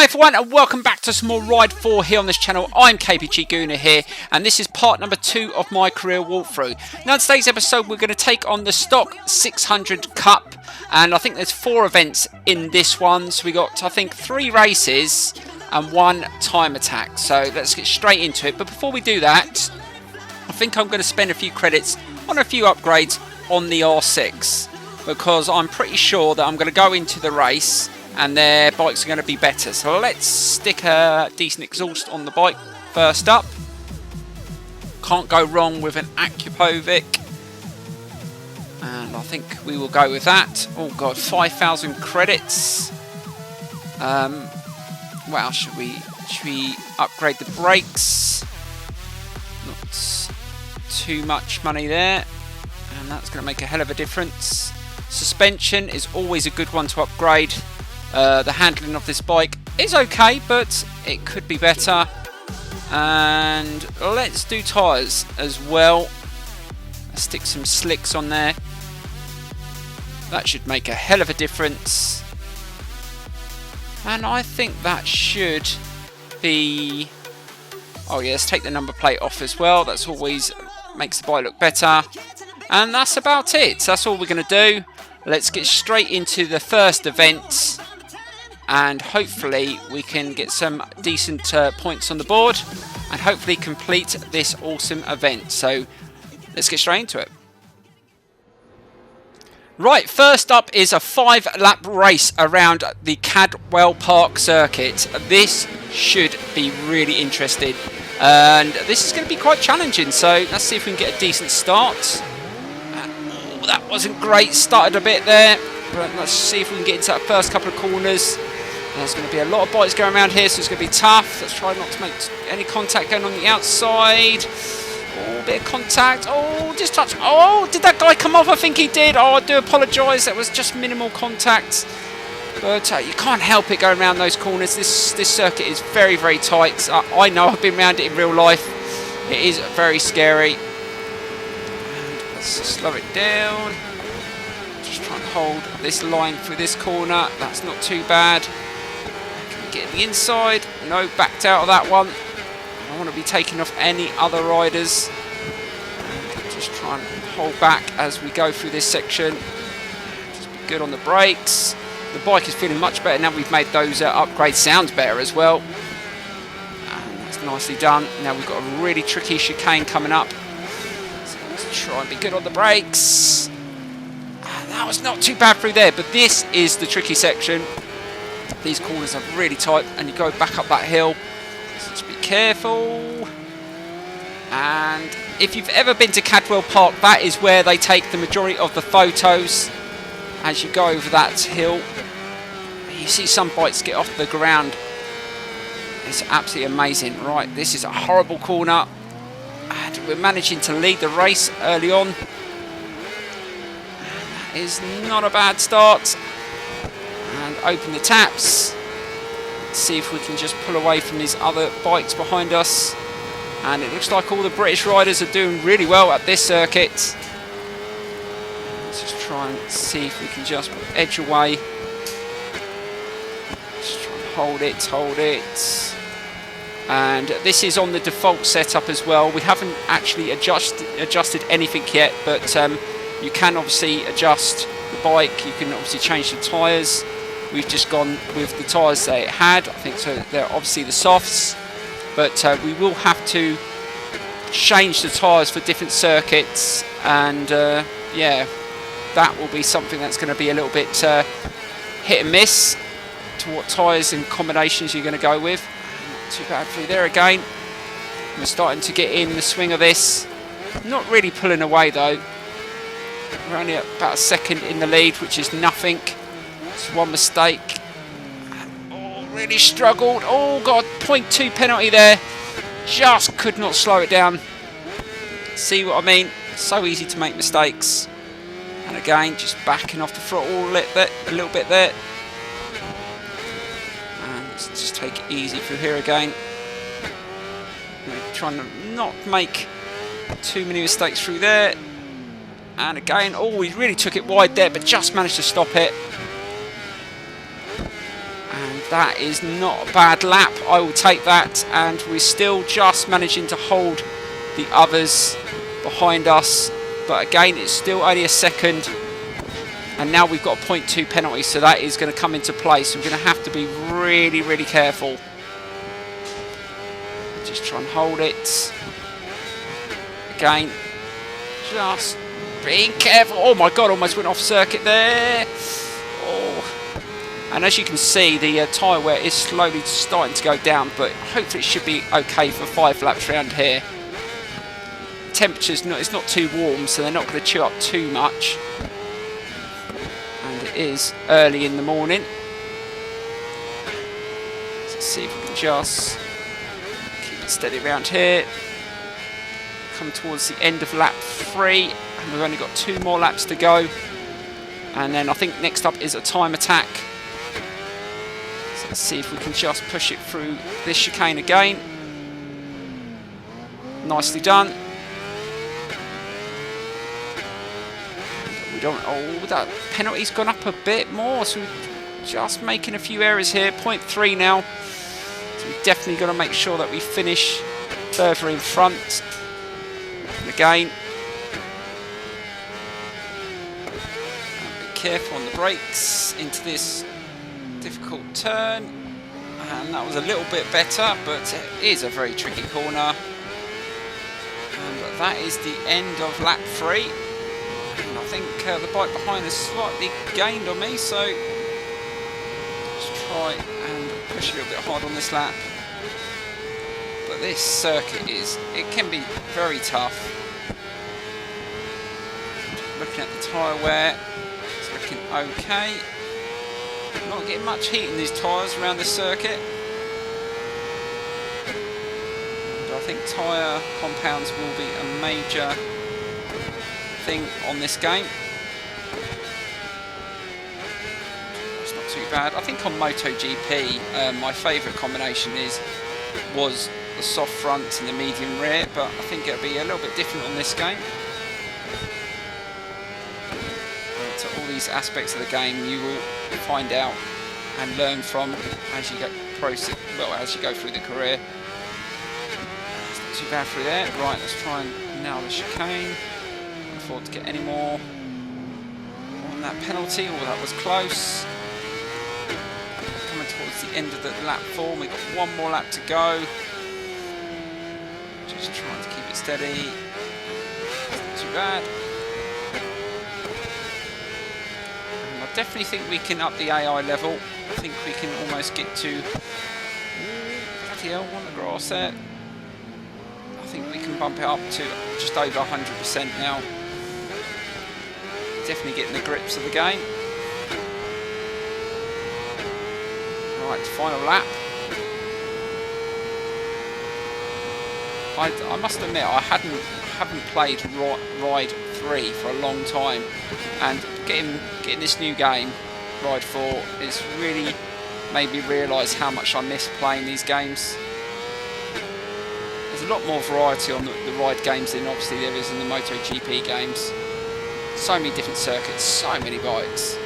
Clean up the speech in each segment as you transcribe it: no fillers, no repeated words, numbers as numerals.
everyone, and welcome back to some more Ride 4 here on this channel. I'm KPG-GOONER here, and this is part number 2 of my career walkthrough. Now in today's episode we're going to take on the stock 600 Cup, and I think there's 4 events in this one. So we got, I think, 3 races and 1 time attack. So let's get straight into it. But before we do that, I think I'm going to spend a few credits on a few upgrades on the R6, because I'm pretty sure that I'm going to go into the race and their bikes are going to be better. So let's stick a decent exhaust on the bike first up. Can't go wrong with an Acupovic, and I think we will go with that. Oh god, 5,000 credits. Well, should we upgrade the brakes? Not too much money there, and that's going to make a hell of a difference. Suspension is always a good one to upgrade. The handling of this bike is okay, but it could be better. And let's do tyres as well. Let's stick some slicks on there. That should make a hell of a difference. And I think that should be... Oh yeah, let's take the number plate off as well. That's always makes the bike look better. And that's about it. So that's all we're going to do. Let's get straight into the first event, and hopefully we can get some decent points on the board and hopefully complete this awesome event. So let's get straight into it. Right, first up is a 5-lap race around the Cadwell Park circuit. This should be really interesting, and this is going to be quite challenging. So let's see if we can get a decent start. Oh, that wasn't great, started a bit there, but let's see if we can get into that first couple of corners. There's going to be a lot of bikes going around here, so it's going to be tough. Let's try not to make any contact going on the outside. Oh, bit of contact. Oh, just touch. Oh, did that guy come off? I think he did. Oh, I do apologise. That was just minimal contact. But you can't help it going around those corners. This circuit is very, very tight. I know, I've been around it in real life. It is very scary. And let's slow it down. Just try and hold this line through this corner. That's not too bad. Get the inside. No, backed out of that one. I don't want to be taking off any other riders. Just try and hold back as we go through this section. Just be good on the brakes. The bike is feeling much better now we've made those upgrades. Sounds better as well. And that's nicely done. Now we've got a really tricky chicane coming up. So let's try and be good on the brakes. And that was not too bad through there, but this is the tricky section. These corners are really tight, and you go back up that hill, so just be careful. And if you've ever been to Cadwell Park, that is where they take the majority of the photos as you go over that hill. You see some bikes get off the ground. It's absolutely amazing. Right, this is a horrible corner, and we're managing to lead the race early on. And that is not a bad start. And open the taps. Let's see if we can just pull away from these other bikes behind us. And it looks like all the British riders are doing really well at this circuit. Let's just try and see if we can just edge away. Just try and hold it. And this is on the default setup as well. We haven't actually adjusted anything yet, but you can obviously adjust the bike. You can obviously change the tyres. We've just gone with the tyres that it had. I think so. They're obviously the softs, but we will have to change the tyres for different circuits, and yeah, that will be something that's going to be a little bit hit and miss to what tyres and combinations you're going to go with. Not too bad through there again. We're starting to get in the swing of this. Not really pulling away though. We're only at about a second in the lead, which is nothing. It's one mistake. Oh, really struggled. Oh god, 0.2 penalty there. Just could not slow it down. See what I mean? So easy to make mistakes. And again, just backing off the throttle a little bit there. And let's just take it easy through here again. Trying to not make too many mistakes through there. And again, oh, we really took it wide there, but just managed to stop it. And that is not a bad lap. I will take that, and we're still just managing to hold the others behind us. But again, it's still only a second. And now we've got a 0.2 penalty, so that is going to come into play. So we're going to have to be really, really careful. Just try and hold it. Again, just being careful. Oh my God, almost went off circuit there. Oh. And as you can see, the tyre wear is slowly starting to go down, but hopefully it should be okay for 5 laps around here. Temperature's it's not too warm, so they're not going to chew up too much. And it is early in the morning. Let's see if we can just keep it steady around here. Come towards the end of lap 3, and we've only got 2 more laps to go. And then I think next up is a time attack. So let's see if we can just push it through this chicane again. Nicely done. We don't. Oh, that penalty's gone up a bit more, so we're just making a few errors here. 0.3 now. So we've definitely got to make sure that we finish further in front. And again, be careful on the brakes into this difficult turn. And that was a little bit better, but it is a very tricky corner. And that is the end of lap 3. And I think the bike behind has slightly gained on me, so let's try and push a little bit hard on this lap. But this circuit it can be very tough. Looking at the tyre wear, it's looking okay. Not getting much heat in these tyres around the circuit. And I think tyre compounds will be a major thing on this game. It's not too bad. I think on MotoGP, my favourite combination was the soft front and the medium rear, but I think it'll be a little bit different on this game. So all these aspects of the game you will find out and learn from as you go through the career. It's not too bad through there. Right, let's try and nail the chicane. Can't afford to get any more on that penalty. Oh, that was close. Coming towards the end of the lap 4, we've got 1 more lap to go. Just trying to keep it steady. It's not too bad. I definitely think we can up the AI level. I think we can almost get to... bloody hell, on the grass there. I think we can bump it up to just over 100% now. Definitely getting the grips of the game. Right, final lap. I must admit, I haven't played Ride 3 for a long time, and getting this new game, Ride 4, has really made me realise how much I miss playing these games. There's a lot more variety on the ride games than obviously there is in the MotoGP games. So many different circuits, so many bikes,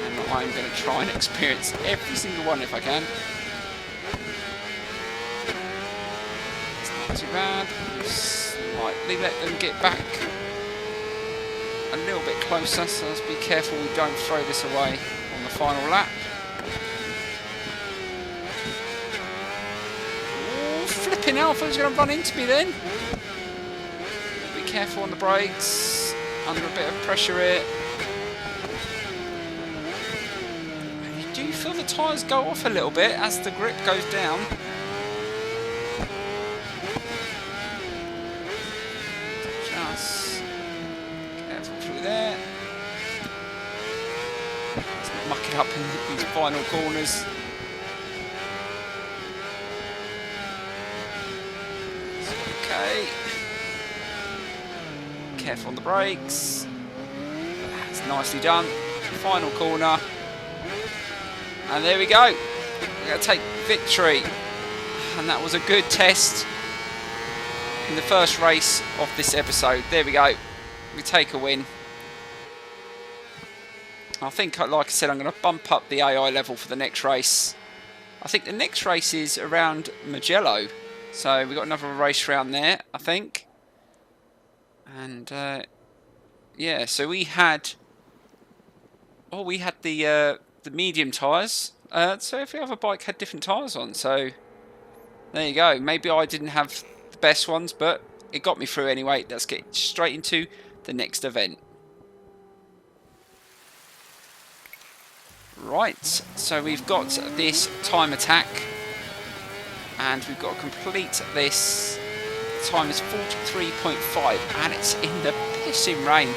and I'm going to try and experience every single one if I can. It's not too bad. Slightly let them get back a little bit closer, so let's be careful we don't throw this away on the final lap. Oh, flipping hell, I thought he was going to run into me then. Be careful on the brakes, under a bit of pressure here. You do feel the tyres go off a little bit as the grip goes down. Just careful through there. Let's not muck it up in these final corners. Okay. Careful on the brakes. That's nicely done. Final corner. And there we go. We're going to take victory. And that was a good test in the first race of this episode. There we go. We take a win. I think, like I said, I'm going to bump up the AI level for the next race. I think the next race is around Mugello. So we've got another race around there, I think. And yeah, so we had the medium tyres. So every other bike had different tyres on. So there you go. Maybe I didn't have the best ones, but it got me through anyway. Let's get straight into the next event. Right, so we've got this time attack, and we've got to complete this. The time is 43.5, and it's in the pissing rain.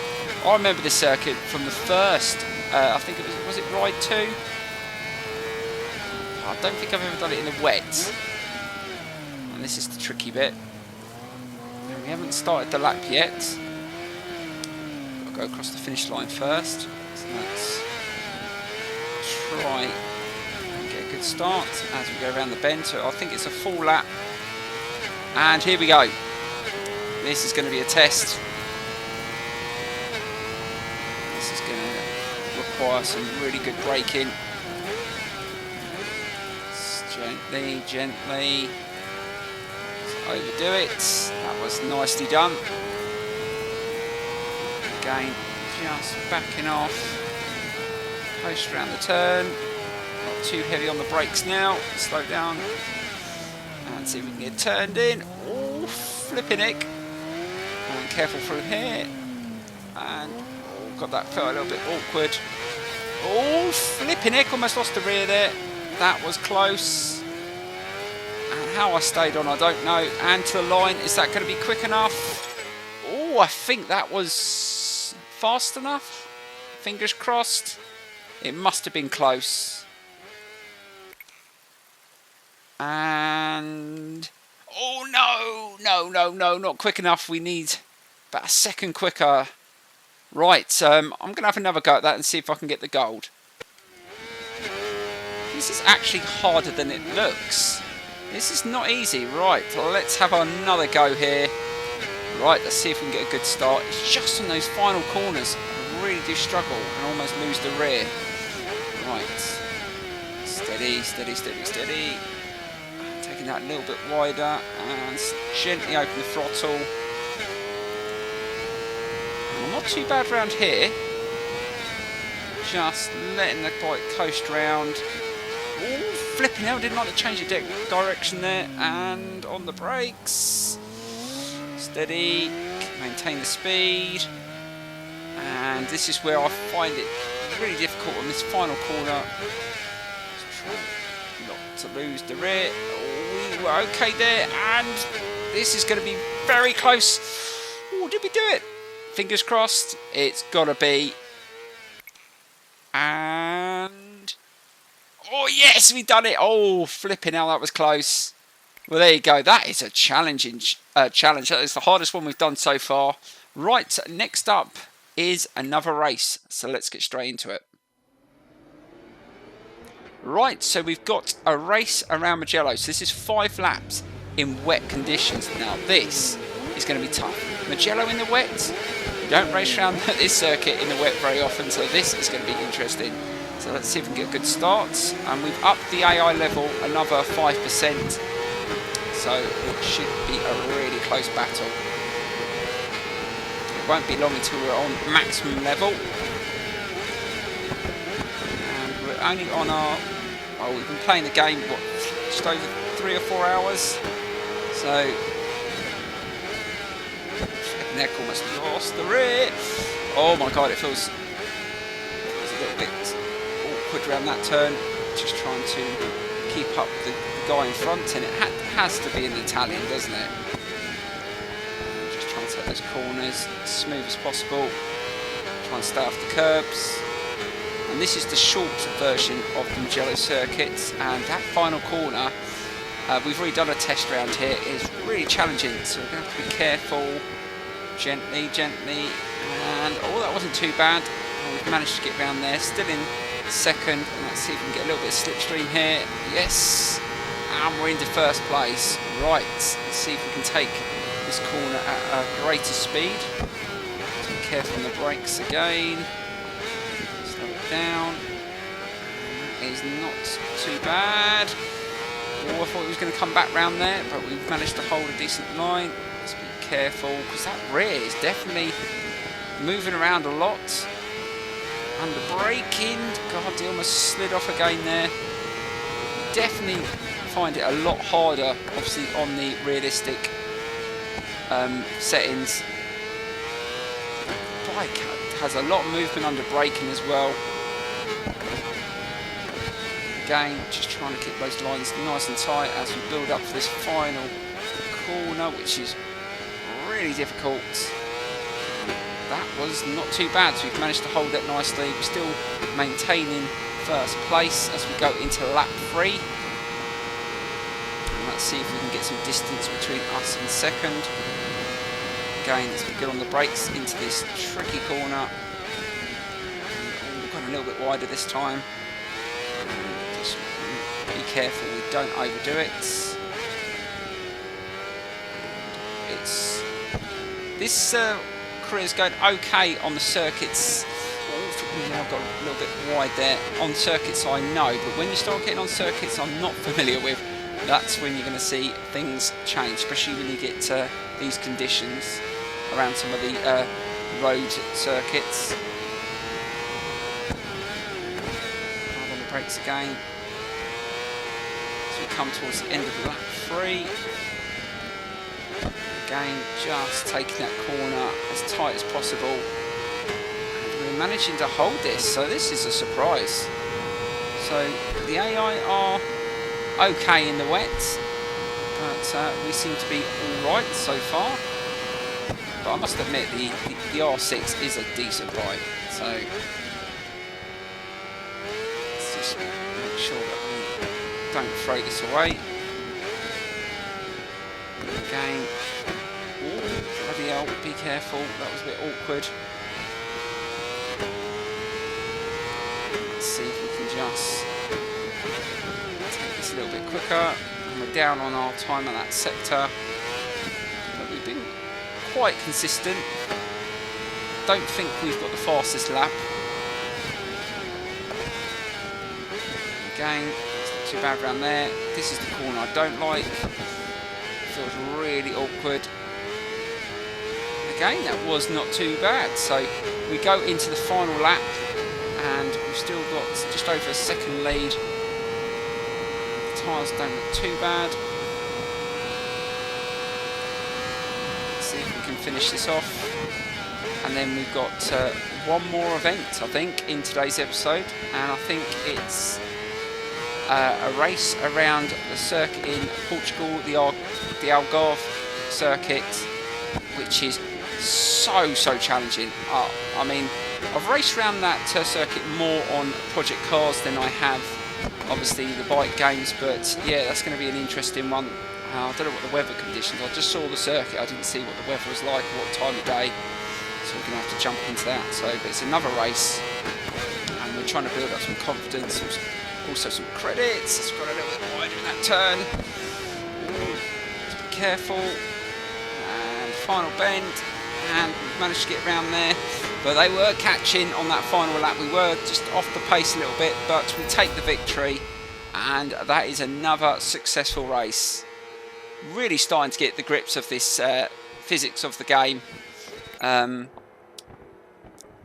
I remember this circuit from the first, I think it was it Ride 2? I don't think I've ever done it in the wet. And this is the tricky bit. And we haven't started the lap yet. Got to go across the finish line first. So let's try and get a good start as we go around the bend. So I think it's a full lap. And here we go. This is going to be a test. This is going to require some really good braking. Gently, gently. Let's overdo it. That was nicely done. Again, just backing off. Coast around the turn. Not too heavy on the brakes now. Slow down. And see if we can get turned in. Oh, flipping heck. And careful through here. And oh, God, that felt a little bit awkward. Oh, flipping heck. Almost lost the rear there. That was close. And how I stayed on, I don't know. And to the line, is that going to be quick enough? Oh, I think that was fast enough. Fingers crossed. It must have been close. And oh no, not quick enough. We need about a second quicker. Right, I'm going to have another go at that and see if I can get the gold. This is actually harder than it looks. This is not easy. Right, let's have another go here. Right, let's see if we can get a good start. It's just on those final corners. I really do struggle and almost lose the rear. Right. Steady, steady, steady, steady. Taking that a little bit wider and gently open the throttle. And I'm not too bad around here. Just letting the bike coast round. Oh, flipping hell, didn't like to change the direction there. And on the brakes. Steady. Maintain the speed. And this is where I find it really difficult on this final corner. Just try not to lose the rear. Oh, we were okay there. And this is going to be very close. Oh, did we do it? Fingers crossed. It's got to be. And oh yes, we done it. Oh, flipping hell, that was close. Well, there you go. That is a challenging challenge. That is the hardest one we've done so far. Right, next up is another race. So let's get straight into it. Right, so we've got a race around Mugello. So this is 5 laps in wet conditions. Now this is going to be tough. Mugello in the wet. You don't race around this circuit in the wet very often, so this is going to be interesting. So let's see if we can get a good start. And we've upped the AI level another 5%. So it should be a really close battle. It won't be long until we're on maximum level. And we're only on our... well, we've been playing the game, what, just over 3 or 4 hours. So... neck almost lost the rear. Oh my god, it feels a little bit awkward around that turn. Just trying to keep up the guy in front, and it has to be an Italian, doesn't it? Just trying to take those corners as smooth as possible. Try and stay off the curbs. And this is the short version of the Mugello circuit, and that final corner, we've already done a test round here, is really challenging, so we're going to have to be careful. Gently, gently, and oh, that wasn't too bad. Oh, we've managed to get round there, still in second, and let's see if we can get a little bit of slipstream here. Yes, and we're into first place. Right, let's see if we can take this corner at a greater speed. So be careful on the brakes again. Slow it down. That is not too bad. Oh, I thought he was going to come back round there, but we've managed to hold a decent line. Let's be careful, because that rear is definitely moving around a lot. Under braking. God, he almost slid off again there. Definitely find it a lot harder, obviously, on the realistic settings. The bike has a lot of movement under braking as well. Again, just trying to keep those lines nice and tight as we build up for this final corner, which is really difficult. That was not too bad, so we've managed to hold it nicely. We're still maintaining first place as we go into lap 3. And let's see if we can get some distance between us and second. Again, as we get on the brakes into this tricky corner. We've gone a little bit wider this time. Just be careful we don't overdo it. This career's going okay on the circuits. I've got a little bit wide there. On circuits I know, but when you start getting on circuits I'm not familiar with, that's when you're going to see things change, especially when you get these conditions around some of the road circuits. Hard on the brakes again. So we come towards the end of lap 3. Again, just taking that corner as tight as possible. And we're managing to hold this, so this is a surprise. So the AI are okay in the wet, but we seem to be alright so far. But I must admit, the R6 is a decent bike, so let's just make sure that we don't throw this away. Again, bloody hell, be careful, that was a bit awkward. Let's see if we can just take this a little bit quicker. And we're down on our time on that sector, but we've been quite consistent. Don't think we've got the fastest lap. Again, it's not too bad around there. This is the corner I don't like. Feels really awkward. Again, that was not too bad. So we go into the final lap and we've still got just over a second lead. The tyres don't look too bad. Let's see if we can finish this off. And then we've got one more event, I think, in today's episode, and I think it's a race around the circuit in Portugal, the Algarve circuit, which is so challenging. I mean, I've raced around that circuit more on project cars than I have obviously the bike games, but yeah, that's going to be an interesting one. I don't know what the weather conditions. I just saw the circuit, I didn't see what the weather was like, what time of day, so we're going to have to jump into that. So, but it's another race and we're trying to build up some confidence, also some credits. It's got a little bit wider in that turn. Just be careful. And final bend, and we've managed to get around there, but they were catching on that final lap. We were just off the pace a little bit, but we take the victory, and that is another successful race. Really starting to get the grips of this physics of the game. I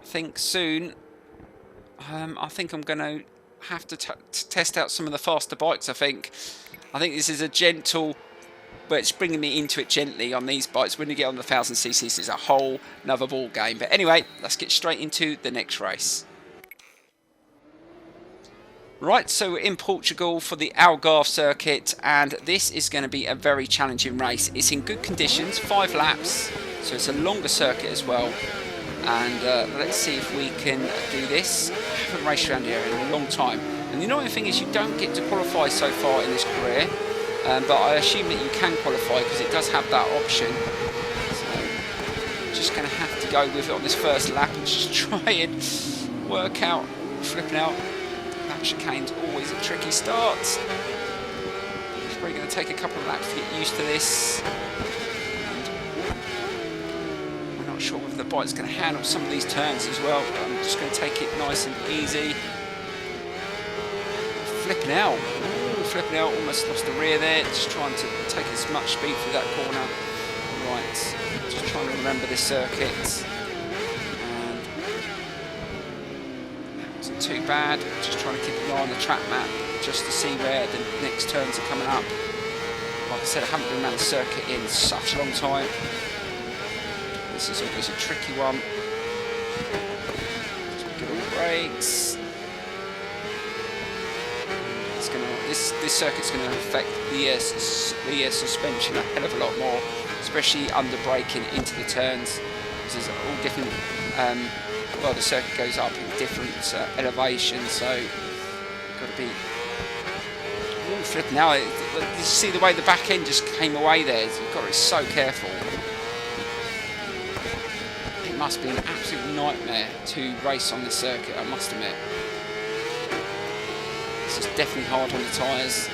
think soon I think I'm going to have to test out some of the faster bikes. I think this is a gentle, but it's bringing me into it gently on these bikes. When you get on the 1000cc, it's a whole nother ball game. But anyway, let's get straight into the next race. Right, so we're in Portugal for the Algarve circuit, and this is going to be a very challenging race. It's in good conditions, 5 laps, so it's a longer circuit as well. And let's see if we can do this. I haven't raced around here in a long time. And the annoying thing is you don't get to qualify so far in this career. But I assume that you can qualify because it does have that option. So just going to have to go with it on this first lap and just try and work out, flipping out. That chicane's always a tricky start. It's probably going to take a couple of laps to get used to this. Not sure whether the bike's going to handle some of these turns as well. I'm just going to take it nice and easy. Flipping out. Ooh, flipping out, almost lost the rear there, just trying to take as much speed through that corner. Right, just trying to remember this circuit. Wasn't too bad, just trying to keep an eye on the track map just to see where the next turns are coming up. Like I said, I haven't been around the circuit in such a long time. This is always a tricky one. Just get all the brakes. This circuit's going to affect the suspension a hell of a lot more, especially under braking into the turns. There's all different. Well, the circuit goes up in different elevations, so you've got to be. Ooh, flipping now. You see the way the back end just came away there. You've got to be so careful. It must be an absolute nightmare to race on this circuit, I must admit. This is definitely hard on the tyres.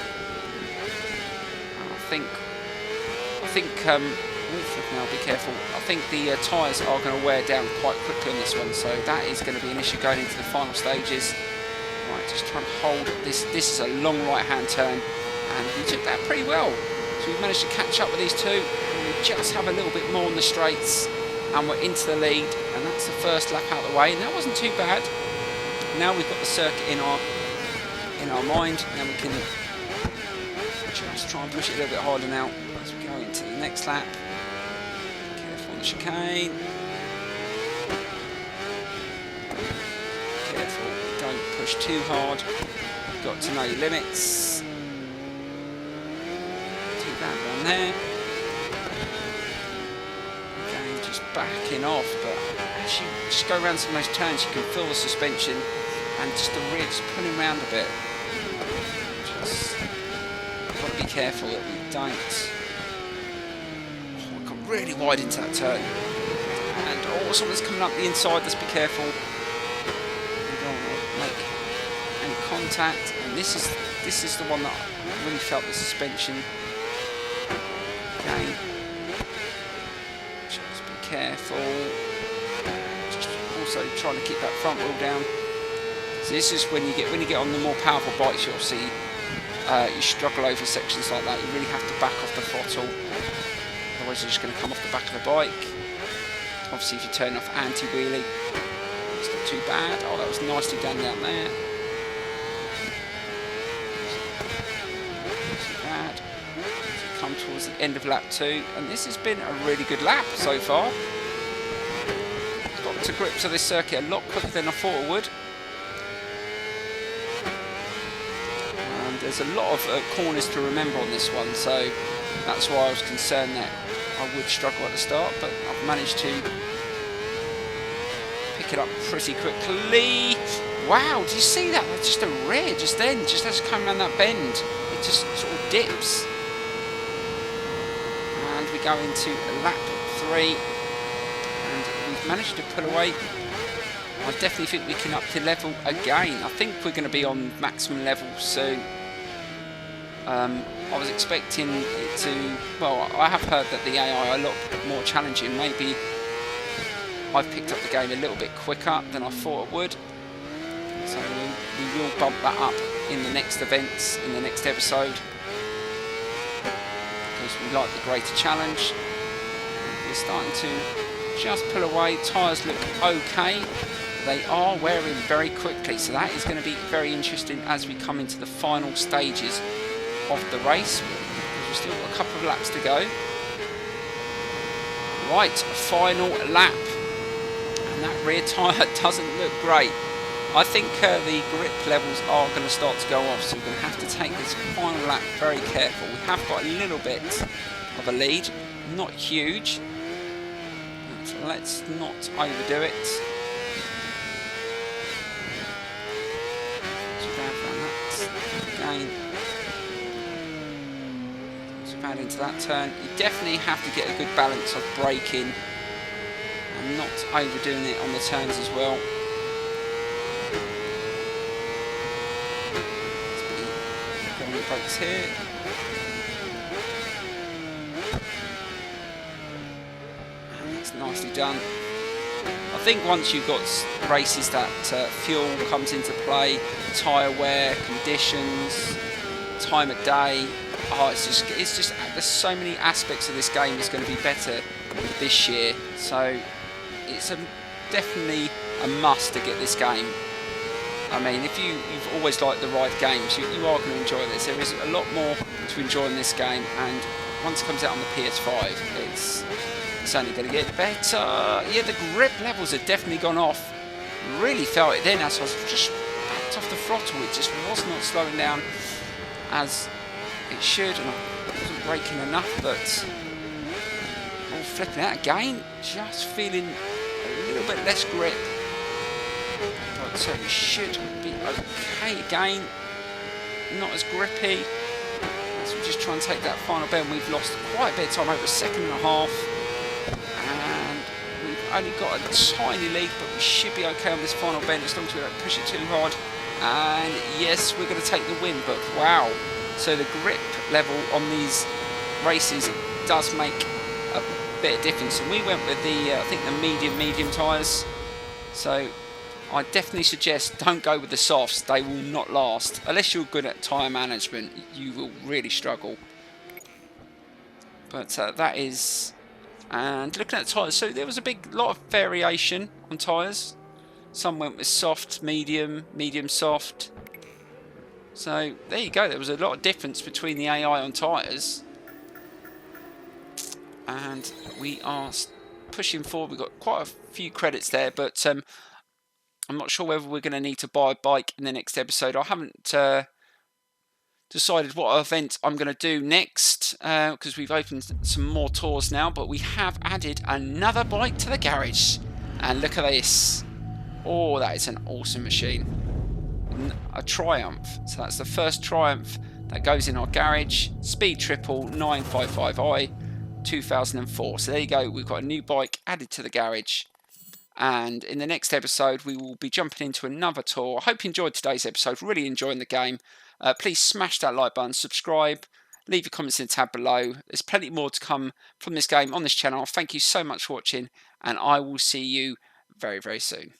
I think now be careful. I think the tyres are going to wear down quite quickly on this one, so that is going to be an issue going into the final stages. Right, just trying to hold this. This is a long right-hand turn, and we took that pretty well. So we've managed to catch up with these two. And we just have a little bit more on the straights, and we're into the lead. And that's the first lap out of the way, and that wasn't too bad. Now we've got the circuit in our mind, and we can just try and push it a little bit harder now as we go into the next lap. Careful on the chicane. Careful, don't push too hard. You've got to know your limits. Too bad one there. Again, just backing off, but as you just go around some of those turns, you can feel the suspension and just the rear just pulling around a bit. Just got to be careful that we don't. Oh, we got really wide into that turn, and someone's coming up the inside. Let's be careful. We don't want to make any contact. And this is the one that I really felt the suspension. Again, just be careful. Just also trying to keep that front wheel down. So this is when you get on the more powerful bikes, you'll see you struggle over sections like that. You really have to back off the throttle, otherwise you're just going to come off the back of the bike. Obviously, if you turn off anti-wheelie, it's not too bad. Oh, that was nicely done down there. Not too bad. So we come towards the end of lap 2, and this has been a really good lap so far. Got to grips of this circuit a lot quicker than I thought it would. There's a lot of corners to remember on this one, so that's why I was concerned that I would struggle at the start, but I've managed to pick it up pretty quickly. Wow, did you see that? That's just a rear just then, just as it came around that bend. It just sort of dips. And we go into lap 3, and we've managed to pull away. I definitely think we can up to level again. I think we're going to be on maximum level soon. I was expecting it to, well, I have heard that the AI are a lot more challenging. Maybe I've picked up the game a little bit quicker than I thought it would. So we will bump that up in the next events, in the next episode. Because we like the greater challenge. We're starting to just pull away. Tyres look okay. They are wearing very quickly, so that is going to be very interesting as we come into the final stages of the race. We've still got a couple of laps to go. Right, final lap, and that rear tyre doesn't look great. I think the grip levels are going to start to go off, so we're going to have to take this final lap very careful. We have got a little bit of a lead, not huge, so let's not overdo it. Again, so bad into that turn. You definitely have to get a good balance of braking and not overdoing it on the turns as well. Let's put on the brakes here. And that's nicely done. I think once you've got races that fuel comes into play, tyre wear, conditions, time of day. Oh, it's just there's so many aspects of this game that's going to be better this year. So it's definitely a must to get this game. I mean, if you've always liked the ride games, you are going to enjoy this. There is a lot more to enjoy in this game, and once it comes out on the PS5, it's only going to get better. Yeah, the grip levels have definitely gone off. Really felt it then as I was just backed off the throttle. It just was not slowing down as it should, and I wasn't braking enough, but all flipping out again, just feeling a little bit less grip. But it should be okay again, not as grippy. So we just try and take that final bend. We've lost quite a bit of time, over a second and a half, and we've only got a tiny lead, but we should be okay on this final bend as long as we don't push it too hard. And yes, we're going to take the win, but wow. So the grip level on these races does make a bit of difference, and we went with the I think the medium tyres. So I definitely suggest don't go with the softs. They will not last unless you're good at tyre management. You will really struggle. But that is, and looking at the tyres, so there was a lot of variation on tyres. Some went with soft, medium, soft. So there you go. There was a lot of difference between the AI on tyres. And we are pushing forward. We've got quite a few credits there, but I'm not sure whether we're going to need to buy a bike in the next episode. I haven't decided what event I'm going to do next because we've opened some more tours now, but we have added another bike to the garage. And look at this. Oh, that is an awesome machine. A Triumph. So that's the first Triumph that goes in our garage. Speed Triple 955i 2004. So there you go. We've got a new bike added to the garage. And in the next episode, we will be jumping into another tour. I hope you enjoyed today's episode. Really enjoying the game. Please smash that like button, subscribe, leave your comments in the tab below. There's plenty more to come from this game on this channel. Thank you so much for watching, and I will see you very, very soon.